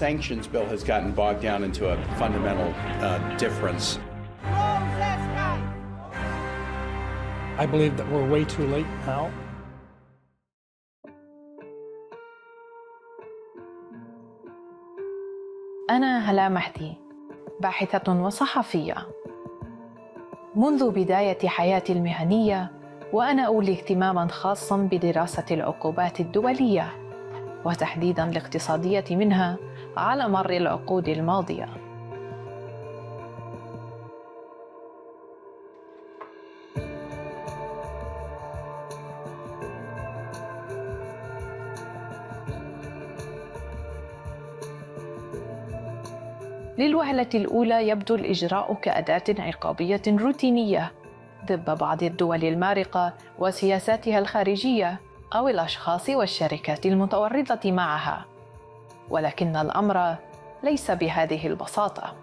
sanctions bill has gotten bogged down into a fundamental difference. I believe that we're way too late now. أنا هلا مهدي، باحثة وصحفية. منذ بداية حياتي المهنية وأنا أولي اهتماماً خاصاً بدراسة العقوبات الدولية وتحديداً الاقتصادية منها على مر العقود الماضية. للوهلة الأولى يبدو الإجراء كأداة عقابية روتينية ضد بعض الدول المارقة وسياساتها الخارجية أو الأشخاص والشركات المتورطة معها، ولكن الأمر ليس بهذه البساطة.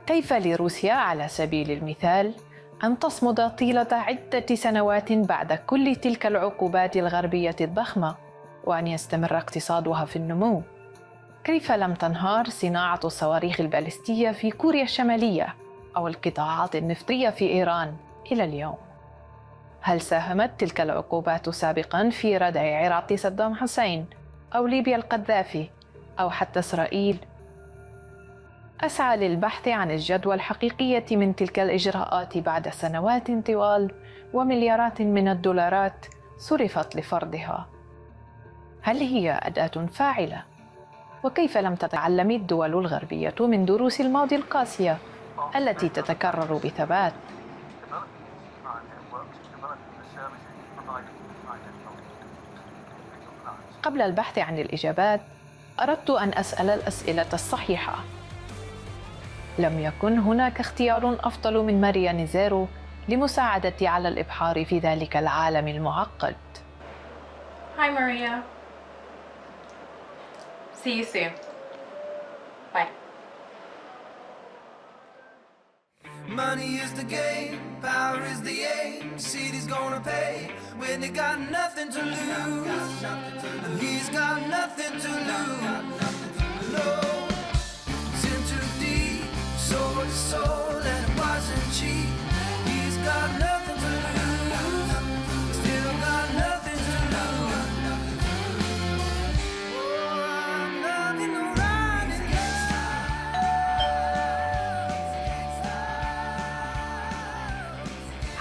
كيف لروسيا على سبيل المثال أن تصمد طيلة عدة سنوات بعد كل تلك العقوبات الغربية الضخمة وأن يستمر اقتصادها في النمو؟ كيف لم تنهار صناعة الصواريخ البالستية في كوريا الشمالية أو القطاعات النفطية في إيران إلى اليوم؟ هل ساهمت تلك العقوبات سابقاً في ردع عراق صدام حسين أو ليبيا القذافي أو حتى إسرائيل؟ أسعى للبحث عن الجدوى الحقيقية من تلك الإجراءات بعد سنوات طوال ومليارات من الدولارات صرفت لفرضها. هل هي أداة فاعلة؟ وكيف لم تتعلم الدول الغربية من دروس الماضي القاسية التي تتكرر بثبات؟ قبل البحث عن الإجابات، أردت أن أسأل الأسئلة الصحيحة. لم يكن هناك اختيار أفضل من ماريا نيزيرو لمساعدتي على الإبحار في ذلك العالم المعقد. Hi Maria. See you soon. Bye. Money is the game, power is the aim. City's gonna pay when they got nothing to lose. And he's got nothing to lose. No, it's in too deep, soul to soul, and it wasn't cheap. He's got nothing to lose, still got nothing to lose.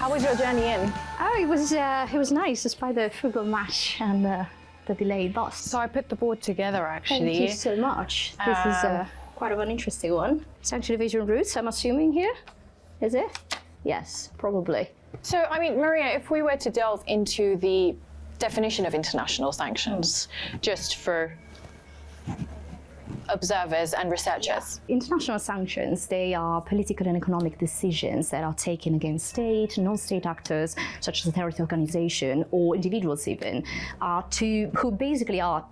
How was your journey in? Oh, it was nice despite the football match and the delayed bus. So I put the board together actually. Thank you so much. This is quite of an interesting one. Sanction evasion routes, I'm assuming here, is it? Yes, probably. So, I mean, Maria, if we were to delve into the definition of international sanctions, just for observers and researchers. International sanctions, they are political and economic decisions that are taken against state, non-state actors, such as a terrorist organization or individuals even, who basically are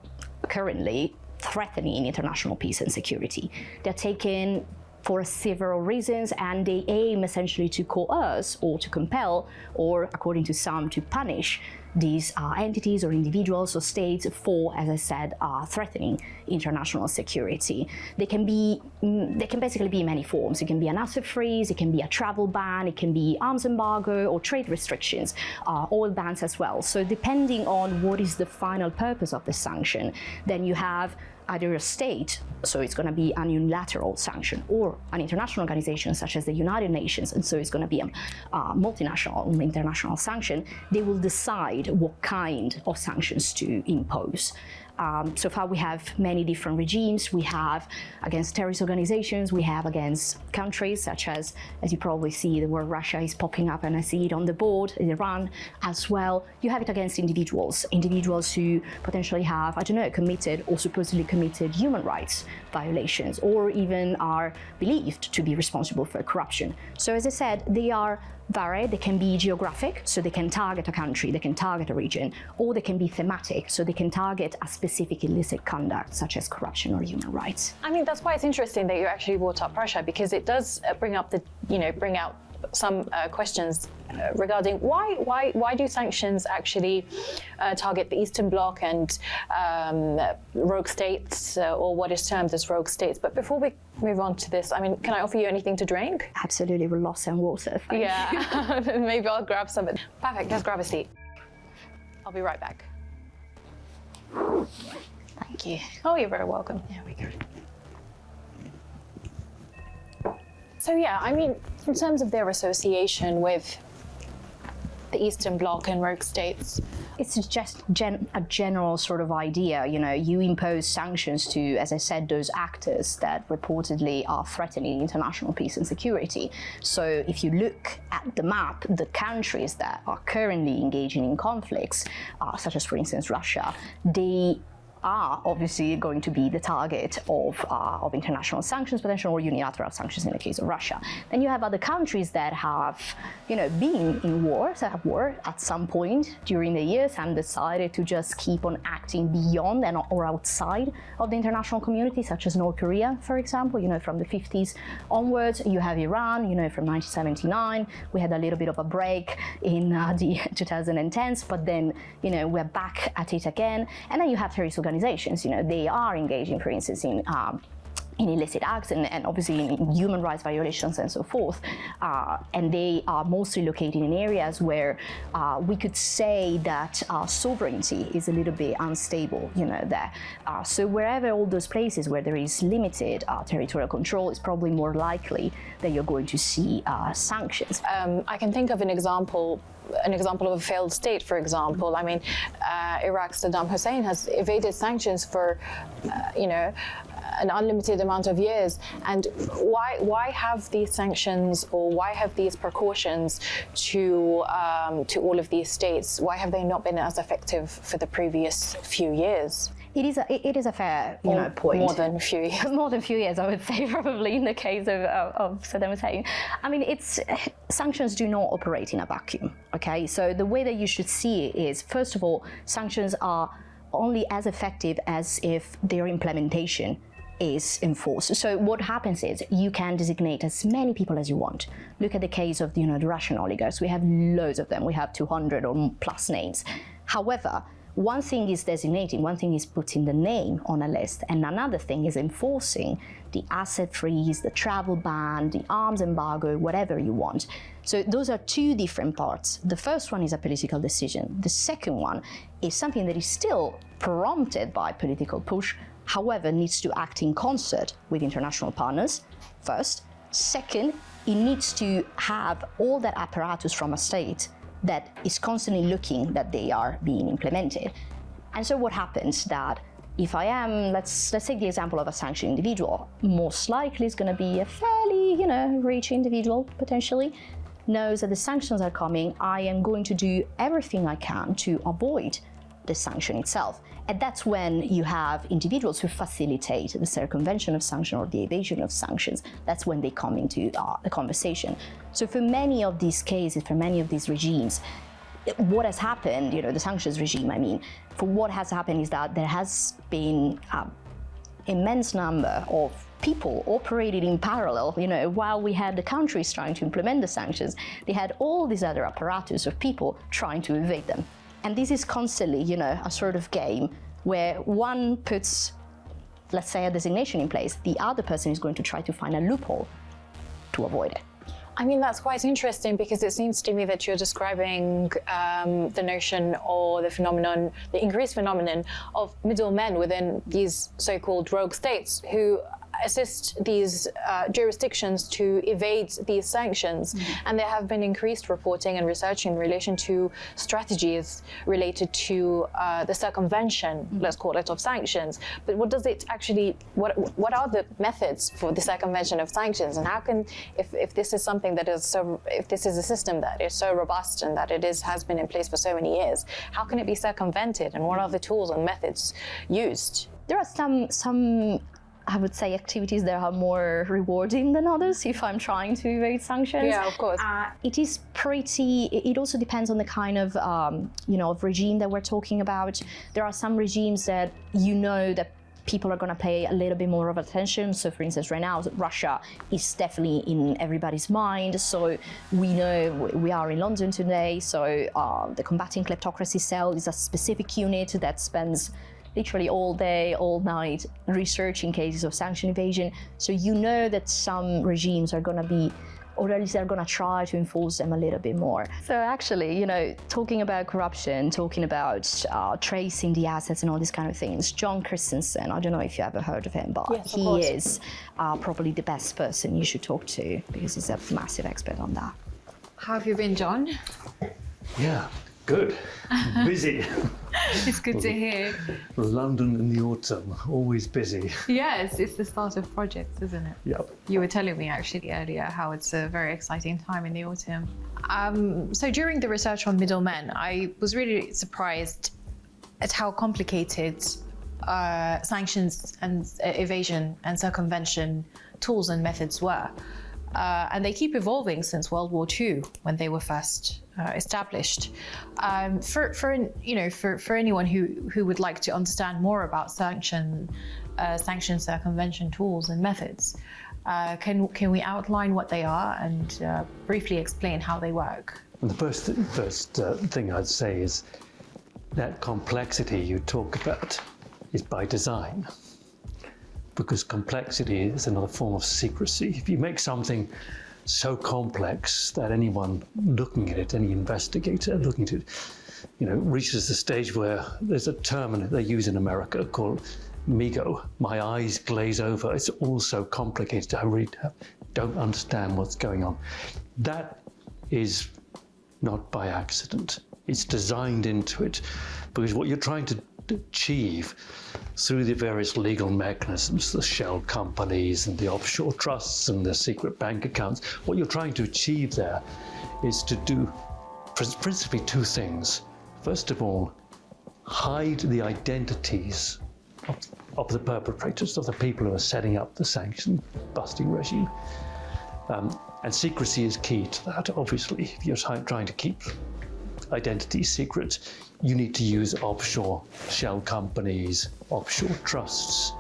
currently threatening international peace and security. They're taken for several reasons, and they aim essentially to coerce or to compel, or according to some, to punish these entities or individuals or states for, as I said, threatening international security. They can basically be many forms. It can be an asset freeze, it can be a travel ban, it can be arms embargo or trade restrictions, oil bans as well. So depending on what is the final purpose of the sanction, then you have either a state, so it's going to be an unilateral sanction, or an international organization such as the United Nations, and so it's going to be a multinational or international sanction. They will decide what kind of sanctions to impose. So far we have many different regimes. We have against terrorist organizations, we have against countries such as you probably see the word Russia is popping up and I see it on the board, Iran as well. You have it against individuals who potentially have, I don't know, committed or supposedly committed human rights violations, or even are believed to be responsible for corruption. So as I said, they are varied. They can be geographic, so they can target a country, they can target a region, or they can be thematic, so they can target a specific illicit conduct such as corruption or human rights. I mean, that's why it's interesting that you actually brought up Russia, because it does bring out some questions regarding why do sanctions actually target the Eastern Bloc and rogue states, or what is termed as rogue states. But before we move on to this, I mean, can I offer you anything to drink? Absolutely, we'll lost some water. Yeah, maybe I'll grab some. Perfect, just grab a seat. I'll be right back. Thank you. Oh, you're very welcome. There we go. So yeah, I mean, in terms of their association with the Eastern Bloc and rogue states, it's just a general sort of idea, you know, you impose sanctions to, as I said, those actors that reportedly are threatening international peace and security. So if you look at the map, the countries that are currently engaging in conflicts, such as, for instance, Russia, they are obviously going to be the target of international sanctions, potential or unilateral sanctions in the case of Russia. Then you have other countries that have, you know, been in war, at some point during the years and decided to just keep on acting beyond and or outside of the international community, such as North Korea, for example. You know, from the 50s onwards, you have Iran, you know, from 1979. We had a little bit of a break in the 2010s, but then, you know, we're back at it again. And then you have terrorist organizations, you know, they are engaging, for instance, in illicit acts and obviously in human rights violations and so forth. And they are mostly located in areas where we could say that sovereignty is a little bit unstable, you know, there. So wherever all those places where there is limited territorial control, it's probably more likely that you're going to see sanctions. I can think of an example of a failed state, for example. I mean, Iraq's Saddam Hussein has evaded sanctions for, you know, an unlimited amount of years. And why have these sanctions, or why have these precautions to all of these states? Why have they not been as effective for the previous few years? It is a fair, you know, point. More than a few years. More than a few years, I would say, probably in the case of Saddam Hussein. I mean, sanctions do not operate in a vacuum, okay? So the way that you should see it is, first of all, sanctions are only as effective as if their implementation is enforced. So what happens is you can designate as many people as you want. Look at the case of, you know, the Russian oligarchs. We have loads of them. We have 200 or plus names. However, one thing is designating, one thing is putting the name on a list, and another thing is enforcing the asset freeze, the travel ban, the arms embargo, whatever you want. So those are two different parts. The first one is a political decision. The second one is something that is still prompted by political push, however, needs to act in concert with international partners, first. Second, it needs to have all that apparatus from a state that is constantly looking that they are being implemented. And so what happens that if I am, let's take the example of a sanctioned individual, most likely it's going to be a fairly, you know, rich individual, potentially, knows that the sanctions are coming. I am going to do everything I can to avoid the sanction itself. And that's when you have individuals who facilitate the circumvention of sanction or the evasion of sanctions. That's when they come into the conversation. So for many of these cases, for many of these regimes, what has happened, you know, the sanctions regime, I mean, for what has happened is that there has been an immense number of people operating in parallel. You know, while we had the countries trying to implement the sanctions, they had all these other apparatus of people trying to evade them. And this is constantly, you know, a sort of game where one puts, let's say, a designation in place, the other person is going to try to find a loophole to avoid it. I mean, that's quite interesting, because it seems to me that you're describing the notion or the phenomenon, the increased phenomenon of middlemen within these so-called rogue states who assist these jurisdictions to evade these sanctions. And there have been increased reporting and research in relation to strategies related to the circumvention, let's call it, of sanctions. But what does it actually, what are the methods for the circumvention of sanctions? And how can, if this is something that is so, if this is a system that is so robust and that has been in place for so many years, how can it be circumvented, and what are the tools and methods used? There are some I would say, activities that are more rewarding than others if I'm trying to evade sanctions. Yeah, of course. It is pretty, it also depends on the kind of, you know, of regime that we're talking about. There are some regimes that you know that people are going to pay a little bit more of attention. So for instance, right now, Russia is definitely in everybody's mind. So we know we are in London today. So the Combating Kleptocracy Cell is a specific unit that spends literally all day, all night researching cases of sanction evasion. So you know that some regimes are going to be, or at least they're going to try to enforce them a little bit more. So actually, talking about corruption, talking about tracing the assets and all these kind of things, John Christensen, I don't know if you ever heard of him, but yes, he is probably the best person you should talk to because he's a massive expert on that. How have you been, John? Yeah, good. Busy. It's good to hear. London in the autumn, always busy. Yes, it's the start of projects, isn't it? Yep. You were telling me actually earlier how it's a very exciting time in the autumn. So during the research on middlemen, I was really surprised at how complicated sanctions and evasion and circumvention tools and methods were. And they keep evolving since World War II when they were first established. For anyone who would like to understand more about sanction circumvention tools and methods, can we outline what they are and briefly explain how they work? And the first thing I'd say is that complexity you talk about is by design. Because complexity is another form of secrecy. If you make something so complex that anyone looking at it, any investigator looking at it, reaches the stage where there's a term they use in America called MIGO, my eyes glaze over. It's all so complicated, I really don't understand what's going on. That is not by accident. It's designed into it because what you're trying to achieve through the various legal mechanisms, the shell companies and the offshore trusts and the secret bank accounts, what you're trying to achieve there is to do principally two things. First of all, hide the identities of the perpetrators, of the people who are setting up the sanction busting regime. And secrecy is key to that, obviously. If you're trying to keep identity secret, you need to use offshore shell companies, offshore trusts,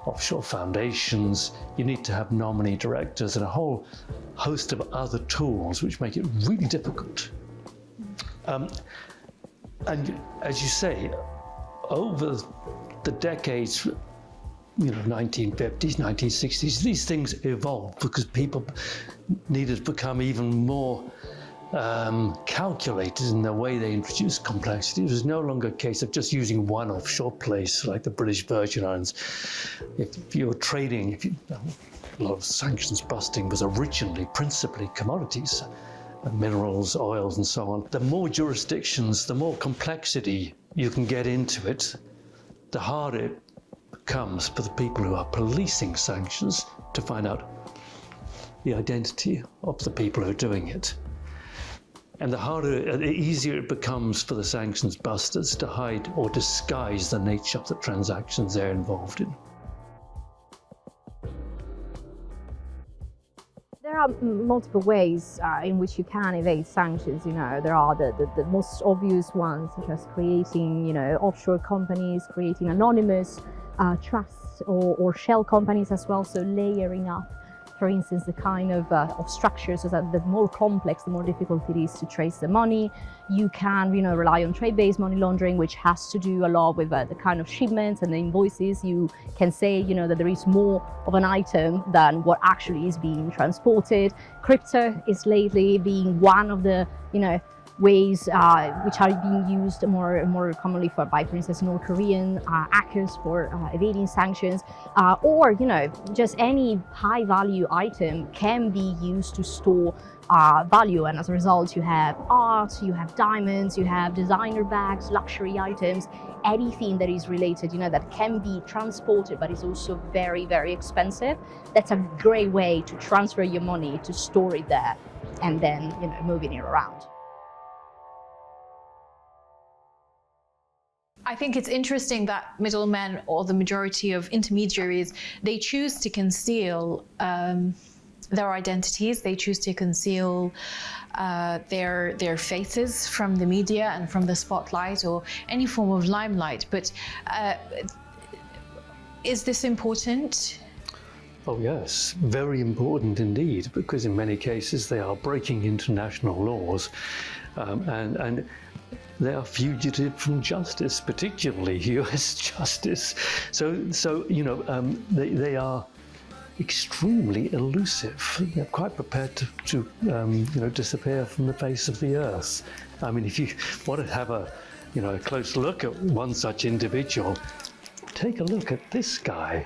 offshore foundations. You need to have nominee directors and a whole host of other tools which make it really difficult. And as you say, over the decades, 1950s, 1960s, these things evolved because people needed to become even more calculated in the way they introduced complexity. It was no longer a case of just using one offshore place like the British Virgin Islands. If you're trading, a lot of sanctions busting was originally principally commodities, minerals, oils and so on. The more jurisdictions, the more complexity you can get into it, the harder it becomes for the people who are policing sanctions to find out the identity of the people who are doing it. And the easier it becomes for the sanctions busters to hide or disguise the nature of the transactions they're involved in. There are multiple ways in which you can evade sanctions. There are the most obvious ones, such as creating, offshore companies, creating anonymous trusts or shell companies as well. So layering up, for instance, the kind of structures, so that the more complex, the more difficult it is to trace the money. You can, rely on trade-based money laundering, which has to do a lot with the kind of shipments and the invoices. You can say, that there is more of an item than what actually is being transported. Crypto is lately being one of the, ways which are being used more commonly by, for instance, North Korean hackers for evading sanctions, or just any high value item can be used to store value, and as a result you have art, you have diamonds, you have designer bags, luxury items, anything that is related, that can be transported but is also very, very expensive. That's a great way to transfer your money, to store it there and then moving it around. I think it's interesting that middlemen, or the majority of intermediaries, they choose to conceal their identities. They choose to conceal their faces from the media and from the spotlight or any form of limelight. But Is this important? Oh yes, very important indeed, because in many cases they are breaking international laws and they are fugitive from justice, particularly US justice. So they are extremely elusive. They're quite prepared to disappear from the face of the earth. I mean, if you want to have a close look at one such individual, take a look at this guy.